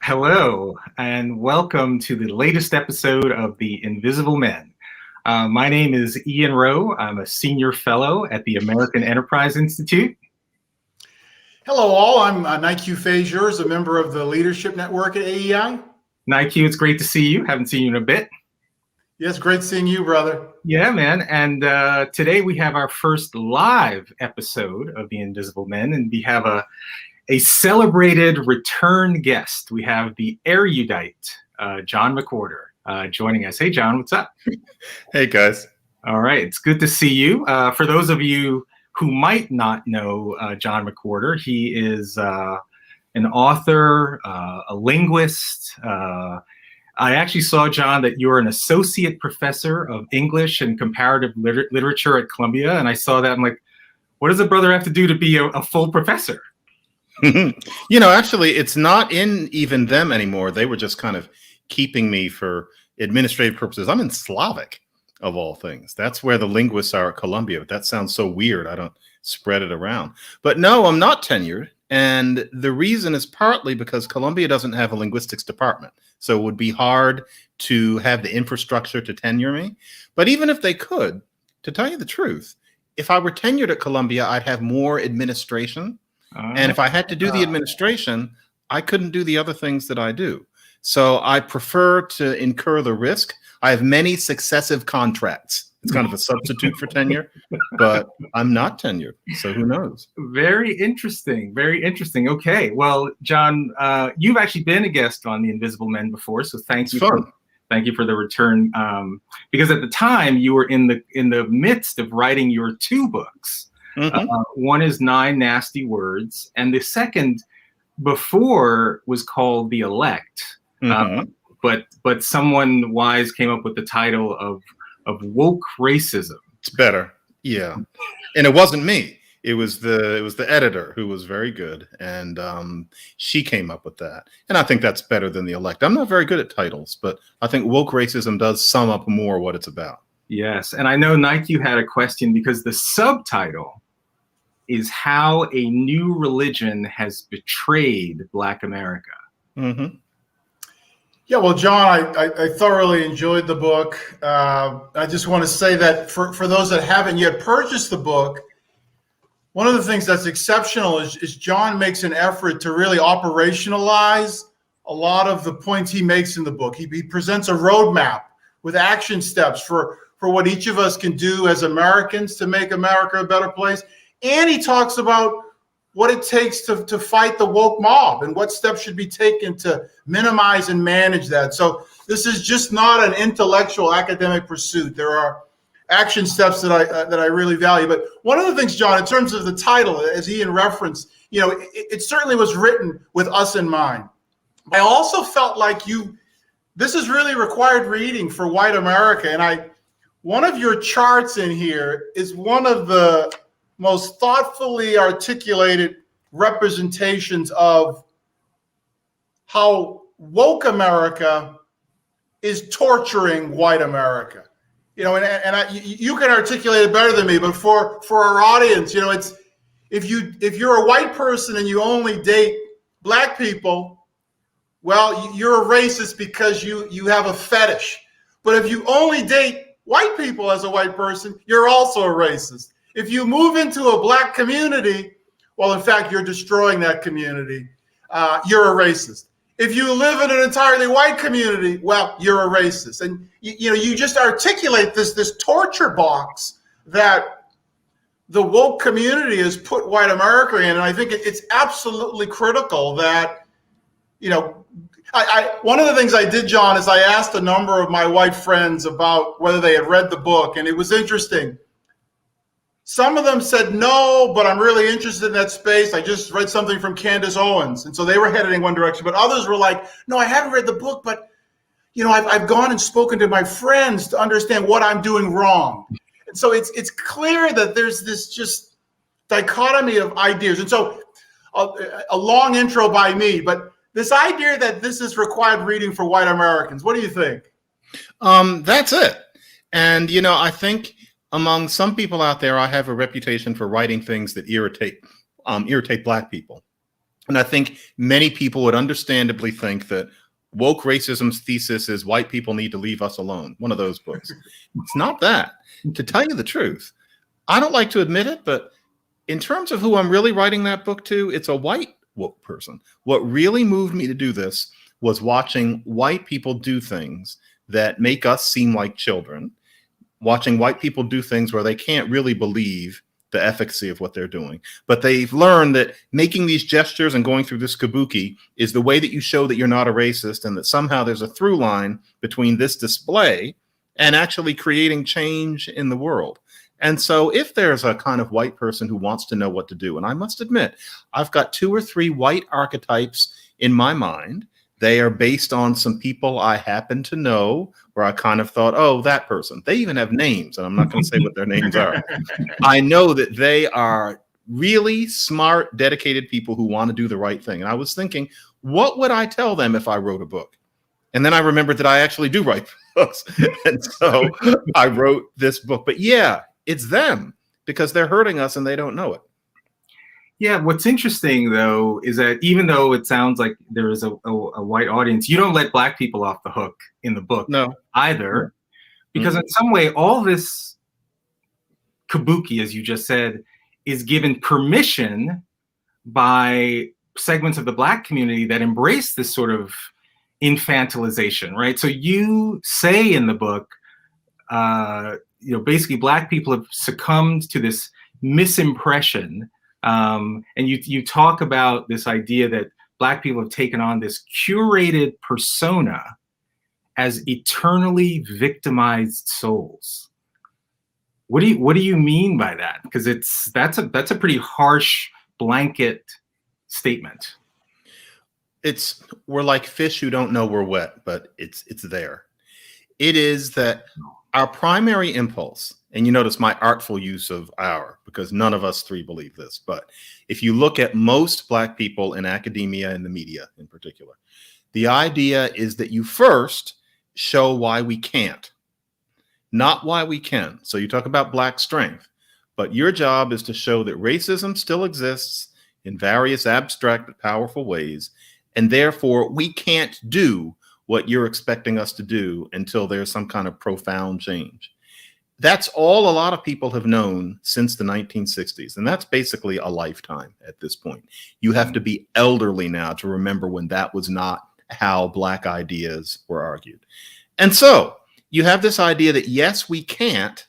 Hello, and welcome to the latest episode of The Invisible Men. My name is Ian Rowe. I'm a senior fellow at the American Enterprise Institute. Hello, all. I'm Nike Fazier's, a member of the Leadership Network at AEI. Nike, it's great to see you. Haven't seen you in a bit. Yes, great seeing you, brother. Yeah, man. And today we have our first live episode of The Invisible Men, and we have a celebrated return guest. We have the erudite, John McWhorter, joining us. Hey, John, what's up? Hey, guys. All right, it's good to see you. For those of you who might not know John McWhorter, he is an author, a linguist. I actually saw, John, that you're an associate professor of English and comparative literature at Columbia, and I saw that. I'm like, what does a brother have to do to be a full professor? Actually, it's not in even them anymore. They were just kind of keeping me for administrative purposes. I'm in Slavic, of all things. That's where the linguists are at Columbia. But that sounds so weird. I don't spread it around. But no, I'm not tenured. And the reason is partly because Columbia doesn't have a linguistics department. So it would be hard to have the infrastructure to tenure me. But even if they could, to tell you the truth, if I were tenured at Columbia, I'd have more administration. And if I had to do the administration, I couldn't do the other things that I do. So I prefer to incur the risk. I have many successive contracts. It's kind of a substitute for tenure, but I'm not tenured. So who knows? Very interesting. Very interesting. Okay. Well, John, you've actually been a guest on The Invisible Men before. So thank you for the return. Because at the time you were in the midst of writing your two books. Mm-hmm. One is 9 Nasty Words, and the second before was called The Elect. Mm-hmm. But someone wise came up with the title of woke racism. It's better, yeah. And it wasn't me. It was the editor who was very good, and she came up with that. And I think that's better than The Elect. I'm not very good at titles, but I think woke racism does sum up more what it's about. Yes, and I know Nike, you had a question because the subtitle is How a New Religion Has Betrayed Black America. Mm-hmm. Yeah, well, John, I thoroughly enjoyed the book. I just want to say that for those that haven't yet purchased the book, one of the things that's exceptional is John makes an effort to really operationalize a lot of the points he makes in the book. He presents a roadmap with action steps for what each of us can do as Americans to make America a better place. And he talks about what it takes to fight the woke mob and what steps should be taken to minimize and manage that. So this is just not an intellectual academic pursuit. There are action steps that I really value. But one of the things, John, in terms of the title, as Ian referenced, it certainly was written with us in mind. I also felt like this is really required reading for white America. And one of your charts in here is one of the most thoughtfully articulated representations of how woke America is torturing white America. You can articulate it better than me, but for our audience, it's if you're a white person and you only date black people, well, you're a racist because you have a fetish. But if you only date white people as a white person, you're also a racist. If you move into a black community, well, in fact, you're destroying that community. You're a racist. If you live in an entirely white community, well, you're a racist. And you just articulate this torture box that the woke community has put white America in. And I think it's absolutely critical that, one of the things I did, John, is I asked a number of my white friends about whether they had read the book, and it was interesting. Some of them said, no, but I'm really interested in that space. I just read something from Candace Owens. And so they were headed in one direction. But others were like, no, I haven't read the book, but I've gone and spoken to my friends to understand what I'm doing wrong. And so it's clear that there's this just dichotomy of ideas. And so a long intro by me, but this idea that this is required reading for white Americans, what do you think? That's it. And, I think among some people out there, I have a reputation for writing things that irritate black people. And I think many people would understandably think that woke racism's thesis is white people need to leave us alone. One of those books. It's not that. To tell you the truth, I don't like to admit it, but in terms of who I'm really writing that book to, it's a white woke person. What really moved me to do this was watching white people do things that make us seem like children, watching white people do things where they can't really believe the efficacy of what they're doing. But they've learned that making these gestures and going through this kabuki is the way that you show that you're not a racist, and that somehow there's a through line between this display and actually creating change in the world. And so if there's a kind of white person who wants to know what to do, and I must admit, I've got 2 or 3 white archetypes in my mind. They are based on some people I happen to know where I kind of thought, oh, that person. They even have names, and I'm not going to say what their names are. I know that they are really smart, dedicated people who want to do the right thing. And I was thinking, what would I tell them if I wrote a book? And then I remembered that I actually do write books. And so I wrote this book. But yeah, it's them, because they're hurting us and they don't know it. Yeah, what's interesting, though, is that even though it sounds like there is a white audience, you don't let Black people off the hook in the book either. Because in some way, all this kabuki, as you just said, is given permission by segments of the Black community that embrace this sort of infantilization, right? So you say in the book, basically Black people have succumbed to this misimpression. And you talk about this idea that Black people have taken on this curated persona as eternally victimized souls. What do you mean by that? Because that's a pretty harsh blanket statement. We're like fish who don't know we're wet, but it's there. It is that our primary impulse, and you notice my artful use of our, because none of us 3 believe this, but if you look at most Black people in academia and the media in particular, the idea is that you first show why we can't, not why we can. So you talk about Black strength, but your job is to show that racism still exists in various abstract but powerful ways, and therefore we can't do what you're expecting us to do until there's some kind of profound change. That's all a lot of people have known since the 1960s. And that's basically a lifetime at this point. You have to be elderly now to remember when that was not how Black ideas were argued. And so you have this idea that yes, we can't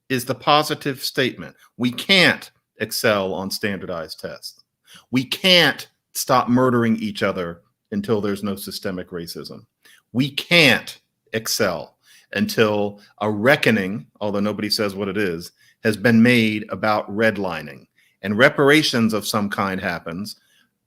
is the positive statement. We can't excel on standardized tests. We can't stop murdering each other until there's no systemic racism. We can't excel until a reckoning, although nobody says what it is, has been made about redlining, and reparations of some kind happens,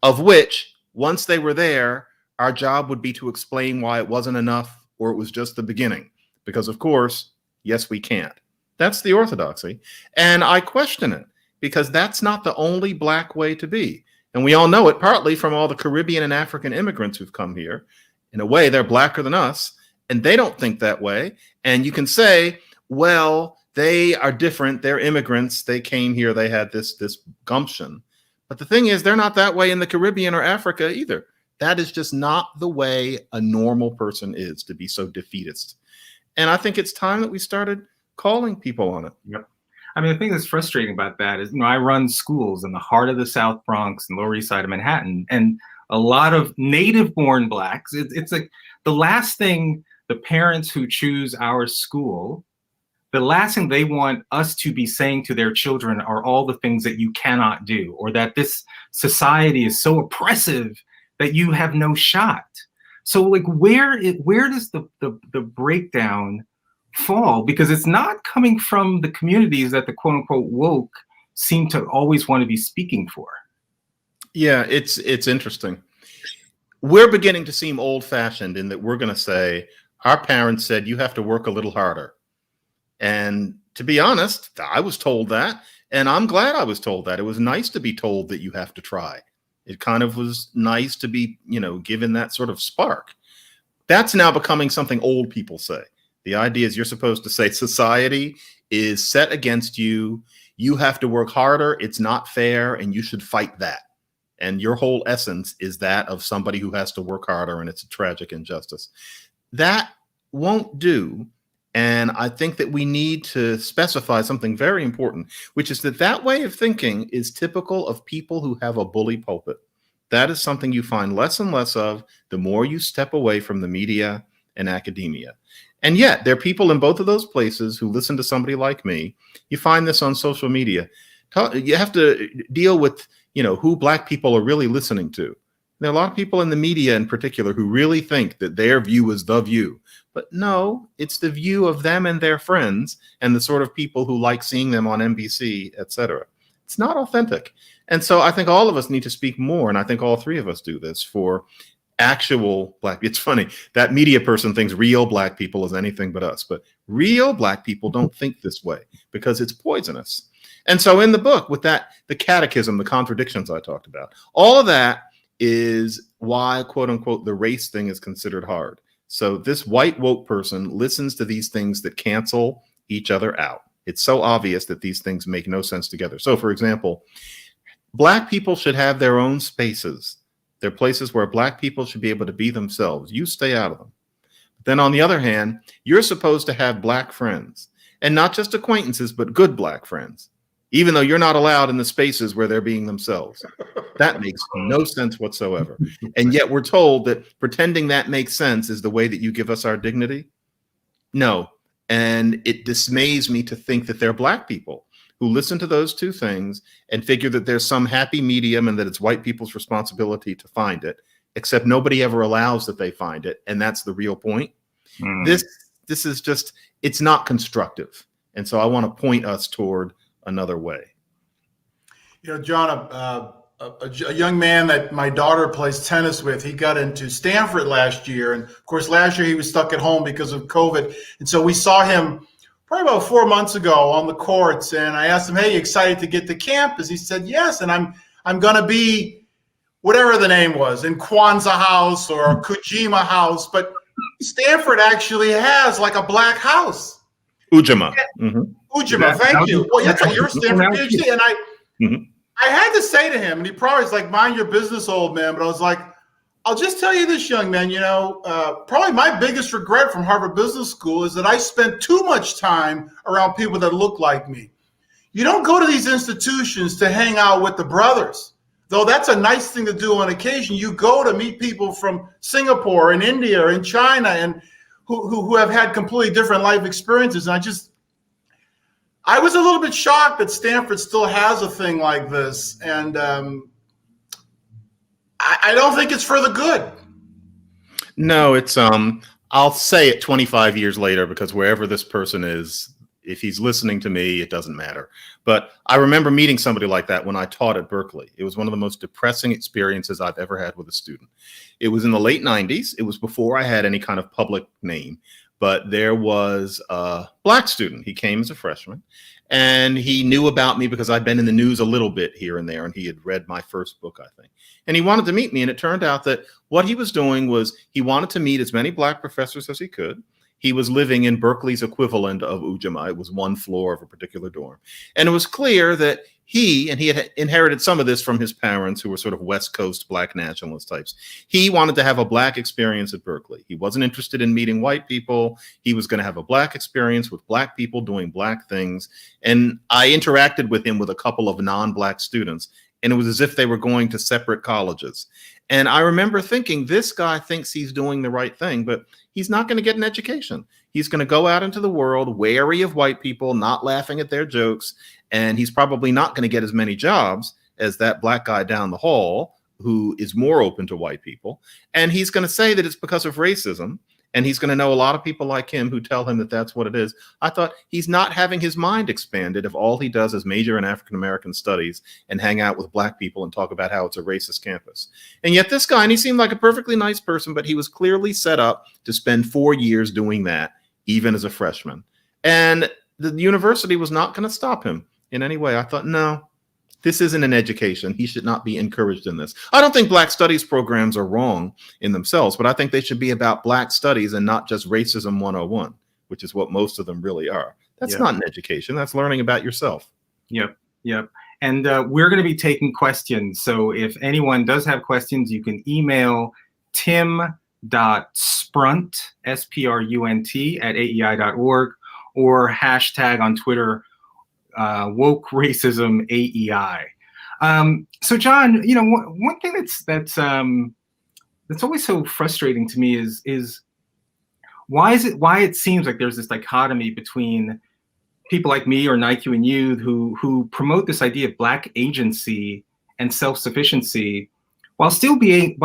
of which, once they were there, our job would be to explain why it wasn't enough or it was just the beginning. Because, of course, yes, we can't. That's the orthodoxy. And I question it, because that's not the only Black way to be. And we all know it partly from all the Caribbean and African immigrants who've come here. In a way, they're Blacker than us, and they don't think that way. And you can say, well, they are different. They're immigrants. They came here. They had this gumption. But the thing is, they're not that way in the Caribbean or Africa either. That is just not the way a normal person is, to be so defeatist. And I think it's time that we started calling people on it. Yep. I mean, the thing that's frustrating about that is, I run schools in the heart of the South Bronx and Lower East Side of Manhattan, and a lot of native-born Blacks. It's like the last thing the parents who choose our school, the last thing they want us to be saying to their children are all the things that you cannot do, or that this society is so oppressive that you have no shot. So, like, where does the breakdown fall? Because it's not coming from the communities that the quote unquote woke seem to always want to be speaking for. Yeah, it's interesting. We're beginning to seem old-fashioned in that we're going to say, our parents said you have to work a little harder. And to be honest, I was told that, and I'm glad I was told that. It was nice to be told that you have to try. It kind of was nice to be, given that sort of spark. That's now becoming something old people say. The idea is you're supposed to say society is set against you. You have to work harder. It's not fair, and you should fight that. and your whole essence is that of somebody who has to work harder, and it's a tragic injustice. That won't do. And I think that we need to specify something very important, which is that way of thinking is typical of people who have a bully pulpit. That is something you find less and less of the more you step away from the media and academia. And yet there are people in both of those places who listen to somebody like me. You find this on social media. You have to deal with, who Black people are really listening to. There are a lot of people in the media in particular who really think that their view is the view. But no, it's the view of them and their friends and the sort of people who like seeing them on NBC, etc. It's not authentic. And so I think all of us need to speak more, and I think all three of us do this, for actual Black. It's funny, that media person thinks real Black people is anything but us, but real Black people don't think this way because it's poisonous. And so in the book, with that, the catechism, the contradictions I talked about, all of that is why, quote unquote, the race thing is considered hard. So this white woke person listens to these things that cancel each other out. It's so obvious that these things make no sense together. So for example, Black people should have their own spaces. They're places where Black people should be able to be themselves. You stay out of them. But then on the other hand, you're supposed to have Black friends, and not just acquaintances, but good Black friends, even though you're not allowed in the spaces where they're being themselves. That makes no sense whatsoever. And yet we're told that pretending that makes sense is the way that you give us our dignity. No. And it dismays me to think that there are Black people who listen to those two things and figure that there's some happy medium and that it's white people's responsibility to find it, except nobody ever allows that they find it. And that's the real point. This is just, it's not constructive. And so I want to point us toward another way. John, a young man that my daughter plays tennis with, he got into Stanford last year. And of course, last year he was stuck at home because of COVID. And so we saw him probably about 4 months ago on the courts. And I asked him, hey, you excited to get to campus? He said, yes. And I'm going to be whatever the name was, in Kwanzaa House or Kojima House. But Stanford actually has like a Black house. Ujamaa. Ujamaa, thank you. Well, you're a Stanford PhD. And I had to say to him, and he probably was like, mind your business, old man. But I was like, I'll just tell you this, young man, probably my biggest regret from Harvard Business School is that I spent too much time around people that look like me. You don't go to these institutions to hang out with the brothers, though that's a nice thing to do on occasion. You go to meet people from Singapore and India and China and who have had completely different life experiences. And I was a little bit shocked that Stanford still has a thing like this. And I don't think it's for the good. No, it's, I'll say it 25 years later, because wherever this person is, if he's listening to me, it doesn't matter. But I remember meeting somebody like that when I taught at Berkeley. It was one of the most depressing experiences I've ever had with a student. It was in the late 90s. It was before I had any kind of public name. But there was a Black student. He came as a freshman, and he knew about me because I'd been in the news a little bit here and there, and he had read my first book, I think. And he wanted to meet me, and it turned out that what he was doing was he wanted to meet as many Black professors as he could. He was living in Berkeley's equivalent of Ujamaa. It was one floor of a particular dorm. And it was clear that he had inherited some of this from his parents, who were sort of West Coast Black nationalist types. He wanted to have a Black experience at Berkeley. He wasn't interested in meeting white people. He was going to have a Black experience with Black people doing Black things. And I interacted with him with a couple of non-Black students, and it was as if they were going to separate colleges. And I remember thinking, this guy thinks he's doing the right thing, but he's not going to get an education. He's going to go out into the world wary of white people, not laughing at their jokes. And he's probably not going to get as many jobs as that Black guy down the hall who is more open to white people. And he's going to say that it's because of racism. And he's going to know a lot of people like him who tell him that that's what it is. I thought, he's not having his mind expanded if all he does is major in African-American studies and hang out with Black people and talk about how it's a racist campus. And yet this guy, and he seemed like a perfectly nice person, but he was clearly set up to spend 4 years doing that, even as a freshman. And the university was not going to stop him in any way. I thought, no, this isn't an education. He should not be encouraged in this. I don't think Black studies programs are wrong in themselves, but I think they should be about Black studies and not just racism 101, which is what most of them really are. That's not an education. That's learning about yourself. Yep. And we're going to be taking questions. So if anyone does have questions, you can email tim.sprunt, S-P-R-U-N-T, at aei.org, or hashtag on Twitter, woke racism AEI. So John, you know, one thing that's always so frustrating to me is why it seems like there's this dichotomy between people like me or Nike and you who promote this idea of Black agency and self-sufficiency while still being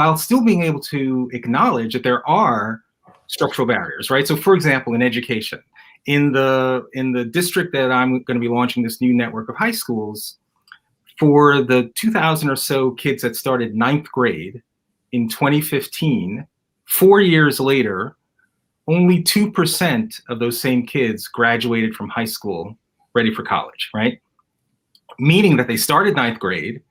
able to acknowledge that there are structural barriers, right? So for example, in education, in the district that I'm going to be launching this new network of high schools, for the 2,000 or so kids that started 9th grade in 2015, 4 years later, only 2% of those same kids graduated from high school ready for college, right? Meaning that they started 9th grade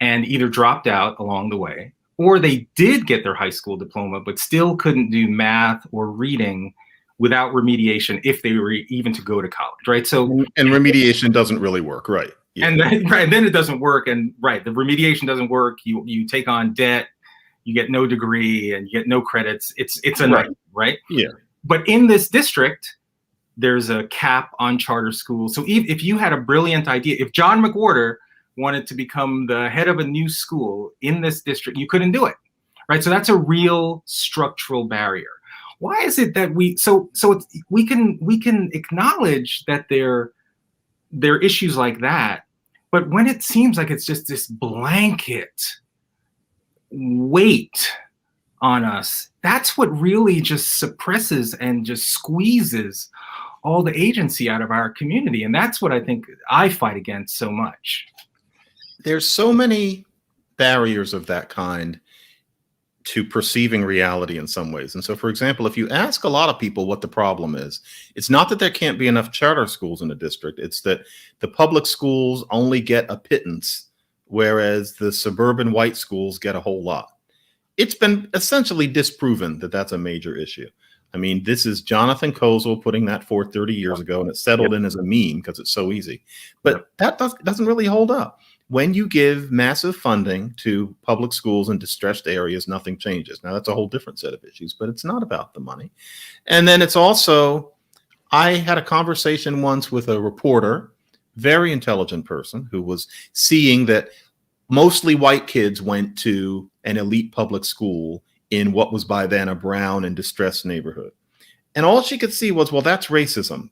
and either dropped out along the way, or they did get their high school diploma, but still couldn't do math or reading without remediation if they were even to go to college, right? So, and remediation doesn't really work, right? Yeah. And then it doesn't work, and the remediation doesn't work. You take on debt, you get no degree, and you get no credits. It's a nightmare, right? Yeah. But in this district, there's a cap on charter schools. So if you had a brilliant idea, if John McWhorter wanted to become the head of a new school in this district, you couldn't do it, right? So that's a real structural barrier. Why is it that we can acknowledge that there are issues like that, but when it seems like it's just this blanket weight on us, that's what really just suppresses and just squeezes all the agency out of our community. And that's what I think I fight against so much. There's so many barriers of that kind to perceiving reality in some ways. And so, for example, if you ask a lot of people what the problem is, it's not that there can't be enough charter schools in a district. It's that the public schools only get a pittance, whereas the suburban white schools get a whole lot. It's been essentially disproven that that's a major issue. I mean, this is Jonathan Kozol putting that forth 30 years ago, and it settled in as a meme because it's so easy. But that doesn't really hold up. When you give massive funding to public schools in distressed areas, nothing changes. Now, that's a whole different set of issues, but it's not about the money. And then it's also, I had a conversation once with a reporter, very intelligent person, who was seeing that mostly white kids went to an elite public school in what was by then a brown and distressed neighborhood. And all she could see was, well, that's racism.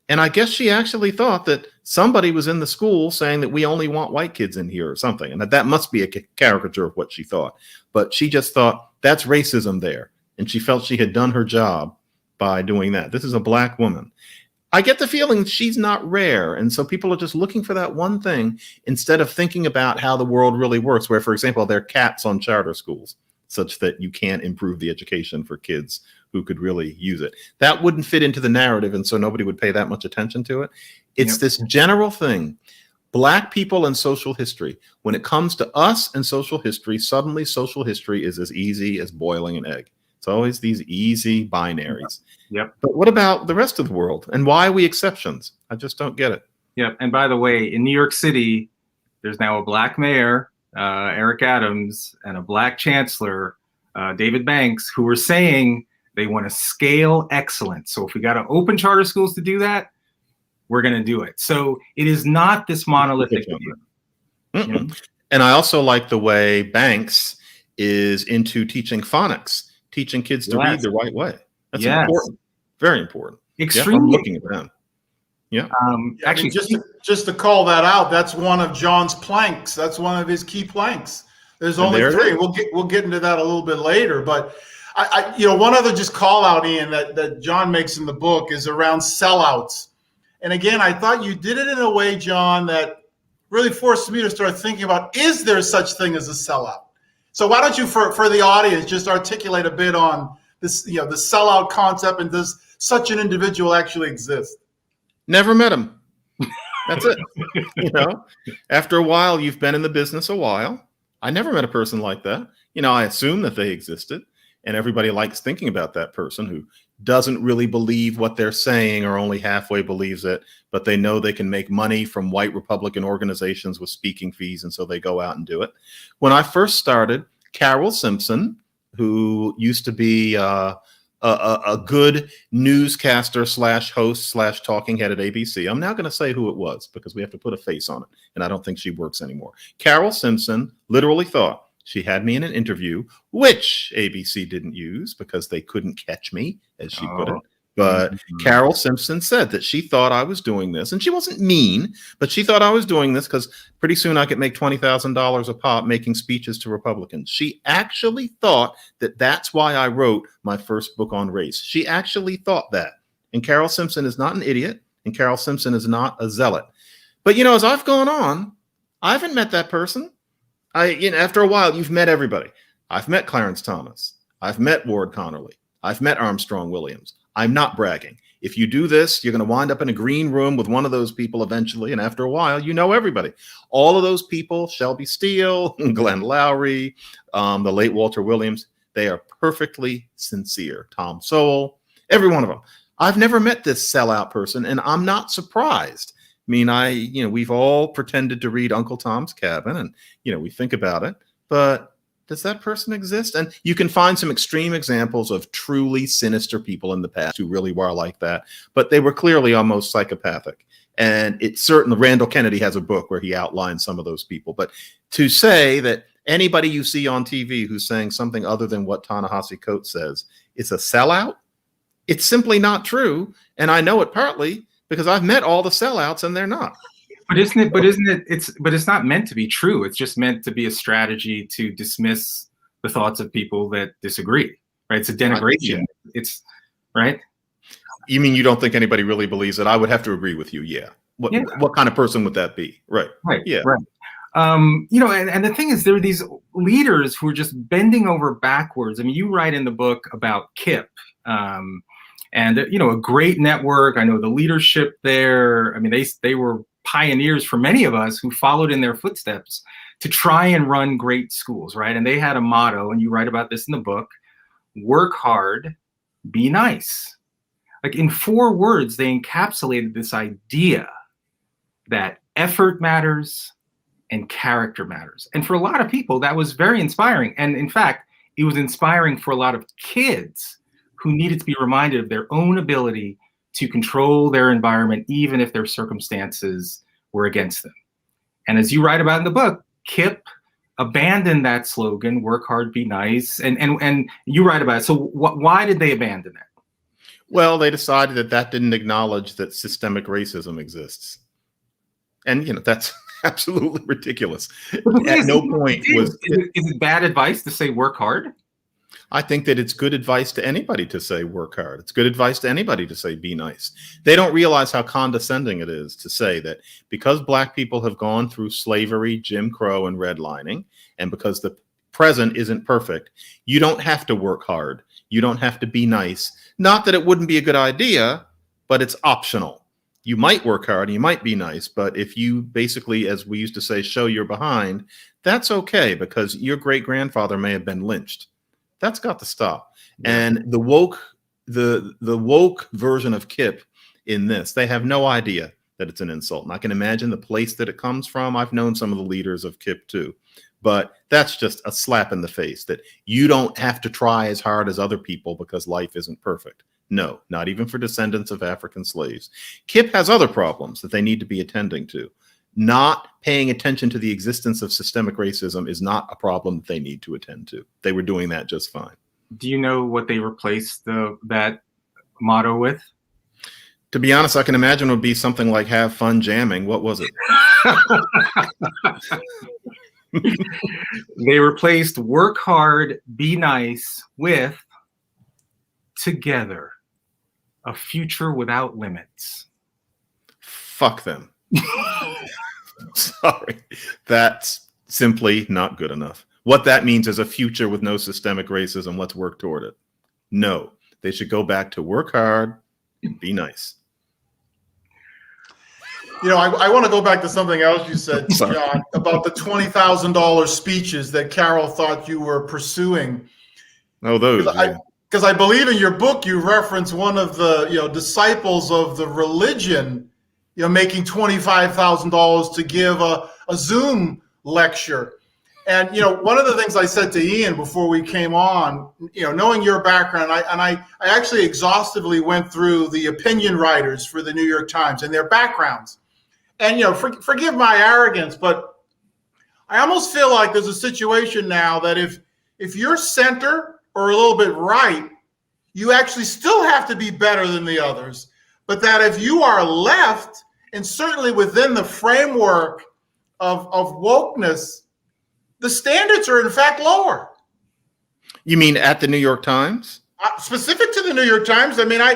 And I guess she actually thought that somebody was in the school saying that we only want white kids in here or something. And that must be a caricature of what she thought. But she just thought that's racism there. And she felt she had done her job by doing that. This is a Black woman. I get the feeling she's not rare. And so people are just looking for that one thing instead of thinking about how the world really works, where, for example, there are caps on charter schools such that you can't improve the education for kids who could really use it. That wouldn't fit into the narrative, and so nobody would pay that much attention to it. It's this general thing. Black people and social history. When it comes to us and social history, suddenly social history is as easy as boiling an egg. It's always these easy binaries. Yep. But what about the rest of the world? And why are we exceptions? I just don't get it. Yep. And by the way, in New York City, there's now a Black mayor, Eric Adams, and a Black chancellor, David Banks, who are saying they want to scale excellence. So if we got to open charter schools to do that, we're going to do it. So it is not this monolithic view. You know? And I also like the way Banks is into teaching phonics, teaching kids to read the right way. That's important. Very important. Extremely. I'm looking at them. Yeah. Actually, just to call that out, that's one of John's planks. That's one of his key planks. There's only three. We'll get into that a little bit later. But I one other just call out, Ian, that John makes in the book is around sellouts. And again, I thought you did it in a way, John, that really forced me to start thinking about, is there such thing as a sellout? So why don't you, for the audience, just articulate a bit on this, the sellout concept, and does such an individual actually exist? Never met him. That's it. After a while, you've been in the business a while. I never met a person like that. I assume that they existed. And everybody likes thinking about that person who doesn't really believe what they're saying or only halfway believes it, but they know they can make money from white Republican organizations with speaking fees, and so they go out and do it. When I first started, Carol Simpson, who used to be a good newscaster / host / talking head at ABC. I'm now going to say who it was because we have to put a face on it, and I don't think she works anymore. Carol Simpson literally thought she had me in an interview, which ABC didn't use because they couldn't catch me, as she put it. But Carol Simpson said that she thought I was doing this, and she wasn't mean, but she thought I was doing this because pretty soon I could make $20,000 a pop making speeches to Republicans. She actually thought that that's why I wrote my first book on race. She actually thought that. And Carol Simpson is not an idiot, and Carol Simpson is not a zealot. But, you know, as I've gone on, I haven't met that person. After a while, you've met everybody. I've met Clarence Thomas. I've met Ward Connerly. I've met Armstrong Williams. I'm not bragging. If you do this, you're going to wind up in a green room with one of those people eventually. And after a while, you know everybody. All of those people, Shelby Steele, Glenn Lowry, the late Walter Williams, they are perfectly sincere. Tom Sowell, every one of them. I've never met this sellout person, and I'm not surprised. I mean, we've all pretended to read Uncle Tom's Cabin, and, we think about it, but does that person exist? And you can find some extreme examples of truly sinister people in the past who really were like that, but they were clearly almost psychopathic. And it's certain Randall Kennedy has a book where he outlines some of those people. But to say that anybody you see on TV who's saying something other than what Ta-Nehisi Coates says is a sellout, it's simply not true. And I know it partly because I've met all the sellouts and they're not. But it's not meant to be true. It's just meant to be a strategy to dismiss the thoughts of people that disagree, right? It's a denigration. It's right. You mean you don't think anybody really believes it? I would have to agree with you. Yeah. What kind of person would that be? Right. Yeah. Right. And the thing is, there are these leaders who are just bending over backwards. I mean, you write in the book about KIPP, and a great network. I know the leadership there. I mean, they were pioneers for many of us who followed in their footsteps to try and run great schools, right? And they had a motto, and you write about this in the book: work hard, be nice. Like, in 4 words, they encapsulated this idea that effort matters and character matters. And for a lot of people, that was very inspiring. And in fact, it was inspiring for a lot of kids who needed to be reminded of their own ability to control their environment, even if their circumstances were against them. And as you write about in the book, KIPP abandoned that slogan, work hard, be nice. And you write about it. So why did they abandon it? Well, they decided that didn't acknowledge that systemic racism exists. And, that's absolutely ridiculous. At no point was... Is it bad advice to say work hard? I think that it's good advice to anybody to say work hard. It's good advice to anybody to say be nice. They don't realize how condescending it is to say that because Black people have gone through slavery, Jim Crow, and redlining, and because the present isn't perfect, you don't have to work hard. You don't have to be nice. Not that it wouldn't be a good idea, but it's optional. You might work hard, you might be nice, but if you basically, as we used to say, show you're behind, that's okay because your great-grandfather may have been lynched. That's got to stop. And the woke version of KIPP in this, they have no idea that it's an insult. And I can imagine the place that it comes from. I've known some of the leaders of KIPP too, but that's just a slap in the face that you don't have to try as hard as other people because life isn't perfect. No, not even for descendants of African slaves. KIPP has other problems that they need to be attending to. Not paying attention to the existence of systemic racism is not a problem that they need to attend to. They were doing that just fine. Do you know what they replaced that motto with? To be honest, I can imagine it would be something like have fun jamming. What was it? They replaced work hard, be nice with together, a future without limits. Fuck them. Sorry, that's simply not good enough. What that means is a future with no systemic racism. Let's work toward it. No, they should go back to work hard and be nice. I want to go back to something else you said, John, about the $20,000 speeches that Carol thought you were pursuing. Oh, those. Yeah. Because I believe in your book you reference one of the disciples of the religion, making $25,000 to give a Zoom lecture. And one of the things I said to Ian before we came on, knowing your background, I actually exhaustively went through the opinion writers for the New York Times and their backgrounds. And forgive my arrogance, but I almost feel like there's a situation now that if you're center or a little bit right, you actually still have to be better than the others. But that if you are left, and certainly within the framework of wokeness, the standards are in fact lower. You mean at the New York Times? Specific to the New York Times. I mean, I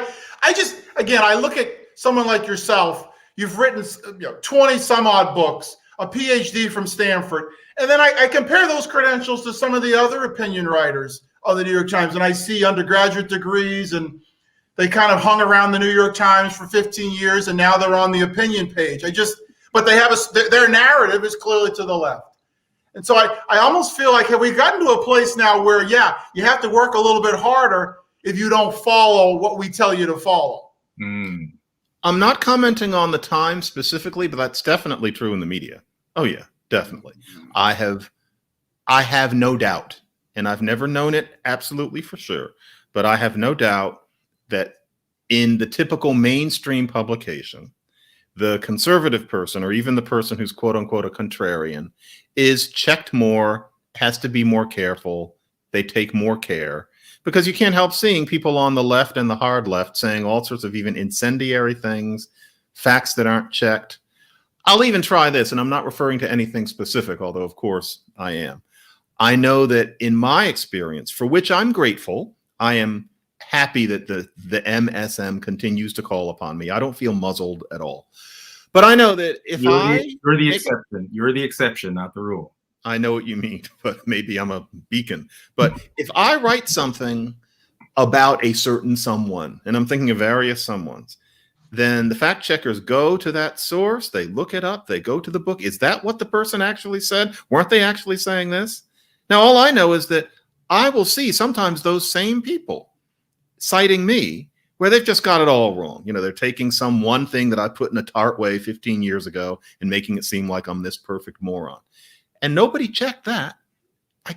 just, again, I look at someone like yourself. You've written 20 some odd books, a PhD from Stanford. And then I compare those credentials to some of the other opinion writers of the New York Times. And I see undergraduate degrees, and they kind of hung around the New York Times for 15 years, and now they're on the opinion page. But they have their narrative is clearly to the left. And so I almost feel like, have we gotten to a place now where, you have to work a little bit harder if you don't follow what we tell you to follow? Mm. I'm not commenting on the Times specifically, but that's definitely true in the media. Oh yeah, definitely. I have no doubt, and I've never known it absolutely for sure, but I have no doubt that in the typical mainstream publication, the conservative person, or even the person who's quote unquote a contrarian, is checked more, has to be more careful. They take more care, because you can't help seeing people on the left and the hard left saying all sorts of even incendiary things, facts that aren't checked. I'll even try this, and I'm not referring to anything specific, although of course I am. I know that in my experience, for which I'm grateful, I am happy that the MSM continues to call upon me. I don't feel muzzled at all. But I know that if you're the exception. You're the exception, not the rule. I know what you mean, but maybe I'm a beacon. But if I write something about a certain someone, and I'm thinking of various someones, then the fact checkers go to that source, they look it up, they go to the book. Is that what the person actually said? Weren't they actually saying this? Now, all I know is that I will see sometimes those same people citing me where they've just got it all wrong. They're taking some one thing that I put in a tart way 15 years ago and making it seem like I'm this perfect moron. And nobody checked that.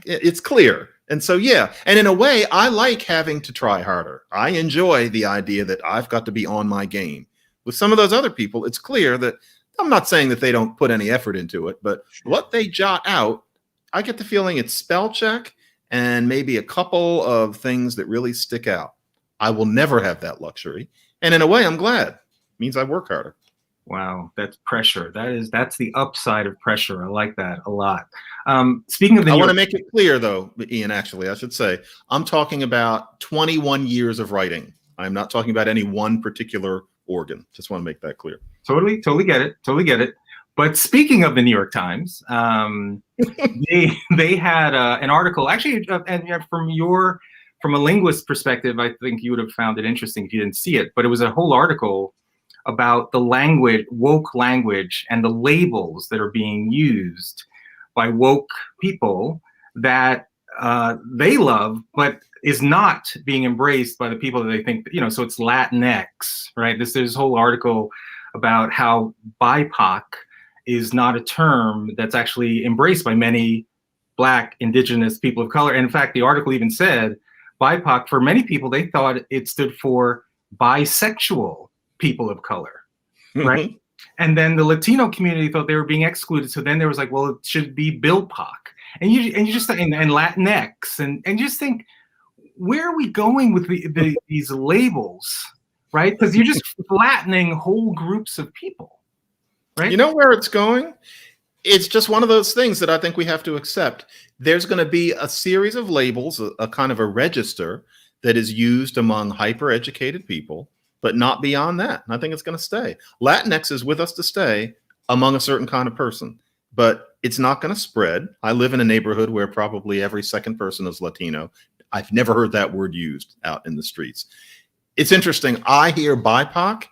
It's clear. And so, yeah. And in a way, I like having to try harder. I enjoy the idea that I've got to be on my game. With some of those other people, it's clear that I'm not saying that they don't put any effort into it, but what they jot out, I get the feeling it's spell check and maybe a couple of things that really stick out. I will never have that luxury. And in a way, I'm glad. It means I work harder. Wow, that's pressure. That's the upside of pressure. I like that a lot. Speaking of the I want to make it clear, though, Ian, actually, I should say, I'm talking about 21 years of writing. I'm not talking about any one particular organ. Just want to make that clear. Totally get it. But speaking of the New York Times, they had an article, actually, and from a linguist perspective, I think you would have found it interesting if you didn't see it, but it was a whole article about the woke language and the labels that are being used by woke people that they love, but is not being embraced by the people that they think, so it's Latinx, right? There's this whole article about how BIPOC is not a term that's actually embraced by many Black, Indigenous people of color. And in fact, the article even said BIPOC, for many people, they thought it stood for bisexual people of color, right? And then the Latino community thought they were being excluded. So then there was like, well, it should be BILPOC. And you just think, and Latinx, and you just think, where are we going with these labels, right? Because you're just flattening whole groups of people, right? You know where it's going? It's just one of those things that I think we have to accept. There's going to be a series of labels, a kind of a register that is used among hyper-educated people, but not beyond that. And I think it's going to stay. Latinx is with us to stay among a certain kind of person, but it's not going to spread. I live in a neighborhood where probably every second person is Latino. I've never heard that word used out in the streets. It's interesting. I hear BIPOC,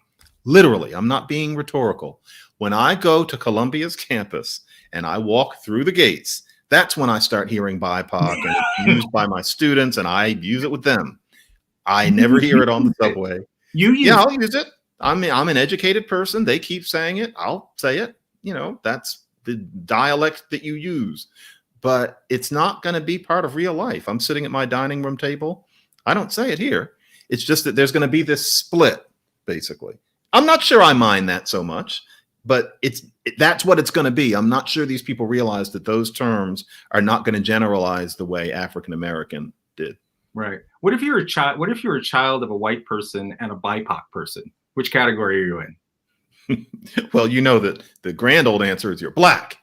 literally, I'm not being rhetorical. When I go to Columbia's campus and I walk through the gates, That's when I start hearing BIPOC, and it's used by my students, and I use it with them. I never hear it on the subway. Yeah, I'll use it. I'm an educated person. They keep saying it. I'll say it. That's the dialect that you use. But it's not going to be part of real life. I'm sitting at my dining room table. I don't say it here. It's just that there's going to be this split, basically. I'm not sure I mind that so much, but that's what it's going to be. I'm not sure these people realize that those terms are not going to generalize the way African American did. Right. What if you're a child? What if you're a child of a white person and a BIPOC person? Which category are you in? Well, that the grand old answer is you're black,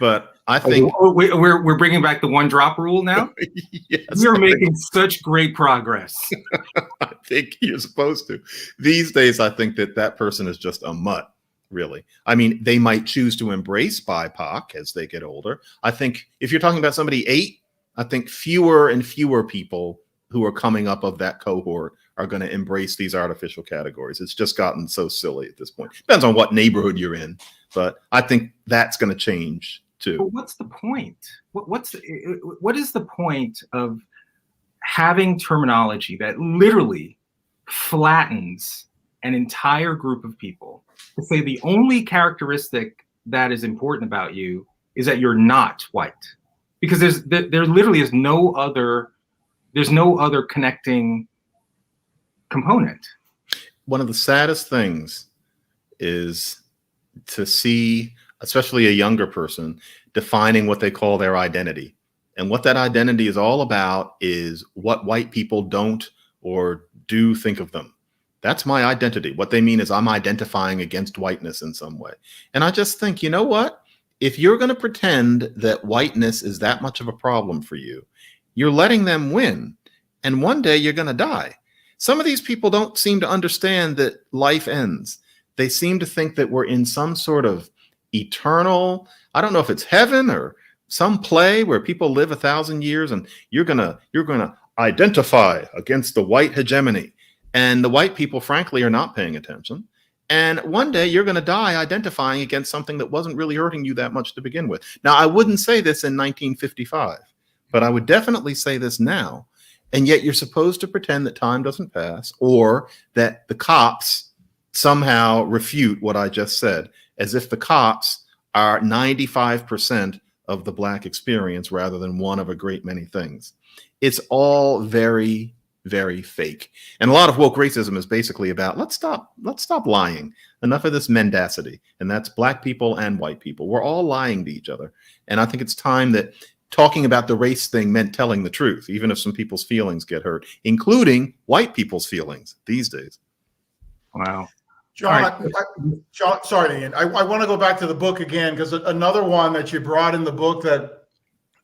but I think we're bringing back the one drop rule now. Yes, we're making such great progress. I think you're supposed to. These days, I think that person is just a mutt. Really, I mean, they might choose to embrace BIPOC as they get older. I think if you're talking about somebody 8, I think fewer and fewer people who are coming up of that cohort are going to embrace these artificial categories. It's just gotten so silly at this point. Depends on what neighborhood you're in, but I think that's going to change too. But what's the point? What is the point of having terminology that literally flattens an entire group of people to say the only characteristic that is important about you is that you're not white? Because there literally is no other connecting component. One of the saddest things is to see, especially a younger person, defining what they call their identity. And what that identity is all about is what white people don't or do think of them. That's my identity. What they mean is I'm identifying against whiteness in some way. And I just think, you know what? If you're going to pretend that whiteness is that much of a problem for you, you're letting them win. And one day you're going to die. Some of these people don't seem to understand that life ends. They seem to think that we're in some sort of eternal, I don't know if it's heaven or some play where people live 1,000 years and you're going to identify against the white hegemony. And the white people, frankly, are not paying attention. And one day you're going to die identifying against something that wasn't really hurting you that much to begin with. Now, I wouldn't say this in 1955, but I would definitely say this now. And yet you're supposed to pretend that time doesn't pass or that the cops somehow refute what I just said, as if the cops are 95% of the Black experience rather than one of a great many things. It's all very, very fake. And a lot of woke racism is basically about let's stop lying. Enough of this mendacity. And that's Black people and white people. We're all lying to each other. And I think it's time that talking about the race thing meant telling the truth, even if some people's feelings get hurt, including white people's feelings these days. Wow. John, John, sorry, Ian. I want to go back to the book again, because another one that you brought in the book that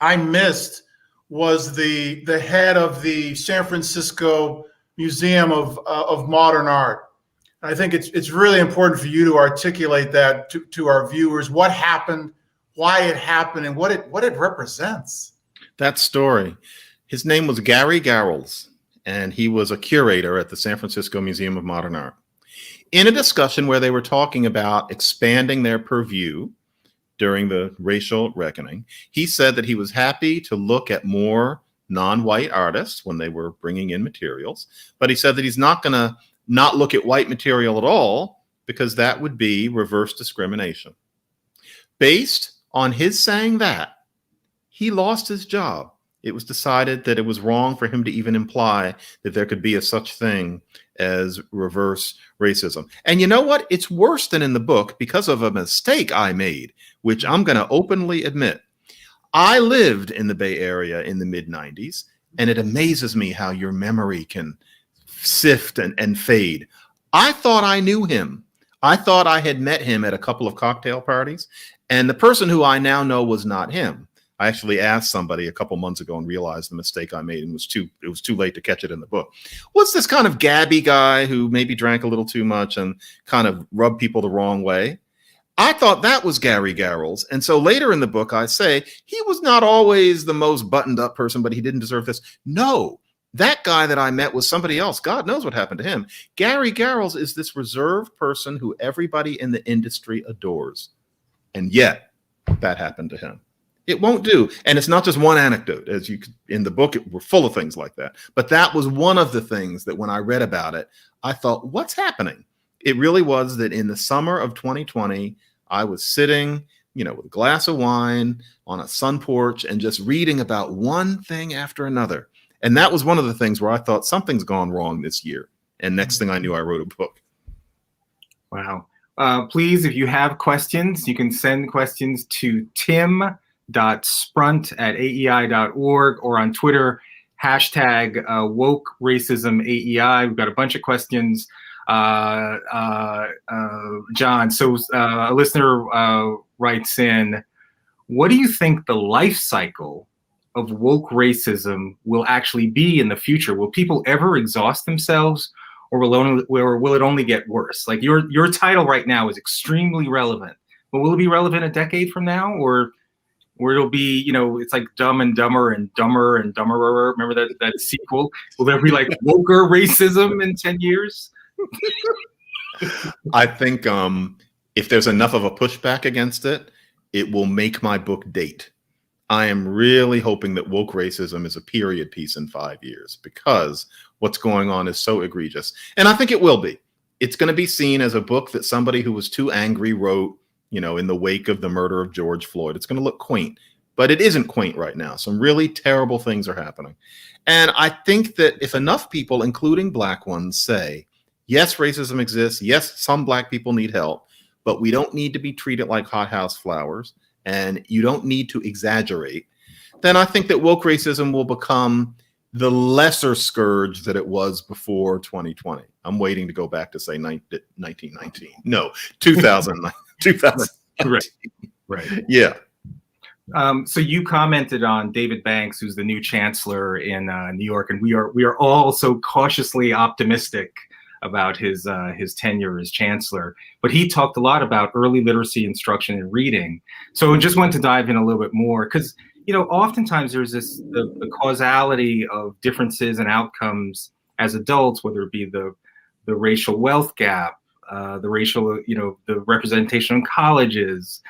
I missed was the head of the San Francisco Museum of Modern Art. And I think it's really important for you to articulate that to our viewers, what happened, why it happened, and what it represents. That story. His name was Gary Garrels, and he was a curator at the San Francisco Museum of Modern Art. In a discussion where they were talking about expanding their purview during the racial reckoning, he said that he was happy to look at more non-white artists when they were bringing in materials, but he said that he's not going to not look at white material at all because that would be reverse discrimination. Based on his saying that, he lost his job. It was decided that it was wrong for him to even imply that there could be a such thing as reverse racism. And you know what? It's worse than in the book because of a mistake I made, which I'm going to openly admit. I lived in the Bay Area in the mid-90s, and it amazes me how your memory can sift and fade. I thought I knew him. I thought I had met him at a couple of cocktail parties, and the person who I now know was not him. I actually asked somebody a couple months ago and realized the mistake I made, and it was too late to catch it in the book. What's this kind of gabby guy who maybe drank a little too much and kind of rubbed people the wrong way? I thought that was Gary Garrels. And so later in the book, I say he was not always the most buttoned up person, but he didn't deserve this. No, that guy that I met was somebody else. God knows what happened to him. Gary Garrels is this reserved person who everybody in the industry adores. And yet that happened to him. It won't do. And it's not just one anecdote, as you could, in the book, we're full of things like that. But that was one of the things that when I read about it, I thought, what's happening? It really was that in the summer of 2020, I was sitting, with a glass of wine on a sun porch and just reading about one thing after another. And that was one of the things where I thought something's gone wrong this year. And next thing I knew, I wrote a book. Wow. Please, if you have questions, you can send questions to tim.sprunt@aei.org or on Twitter, hashtag woke racism AEI. We've got a bunch of questions, John. So a listener writes in, what do you think the life cycle of woke racism will actually be in the future? Will people ever exhaust themselves? Or will it only get worse? Like your title right now is extremely relevant, but will it be relevant a decade from now, or it'll be, it's like Dumb and Dumber and Dumber and Dumberer. Remember that sequel? Will there be like woker racism in 10 years? I think if there's enough of a pushback against it, it will make my book date. I am really hoping that woke racism is a period piece in 5 years, because what's going on is so egregious. And I think it will be. It's going to be seen as a book that somebody who was too angry wrote, in the wake of the murder of George Floyd. It's going to look quaint, but it isn't quaint right now. Some really terrible things are happening. And I think that if enough people, including Black ones, say, yes, racism exists. Yes, some Black people need help, but we don't need to be treated like hothouse flowers. And you don't need to exaggerate, then I think that woke racism will become the lesser scourge that it was before 2020. I'm waiting to go back to say 1919. No, 2009. 2000. Right. Yeah. So you commented on David Banks, who's the new chancellor in New York, and we are all so cautiously optimistic about his tenure as chancellor. But he talked a lot about early literacy instruction and reading. So I just wanted to dive in a little bit more, because oftentimes there's the causality of differences and outcomes as adults, whether it be the racial wealth gap, the racial, the representation in colleges,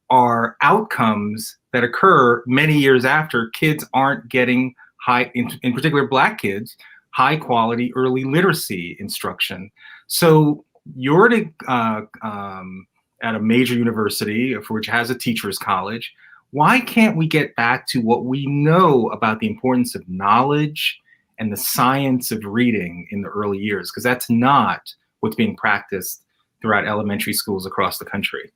are outcomes that occur many years after kids aren't getting high, in particular Black kids, high quality early literacy instruction. So you're at a major university for which has a teacher's college. Why can't we get back to what we know about the importance of knowledge and the science of reading in the early years? Because that's not what's being practiced throughout elementary schools across the country.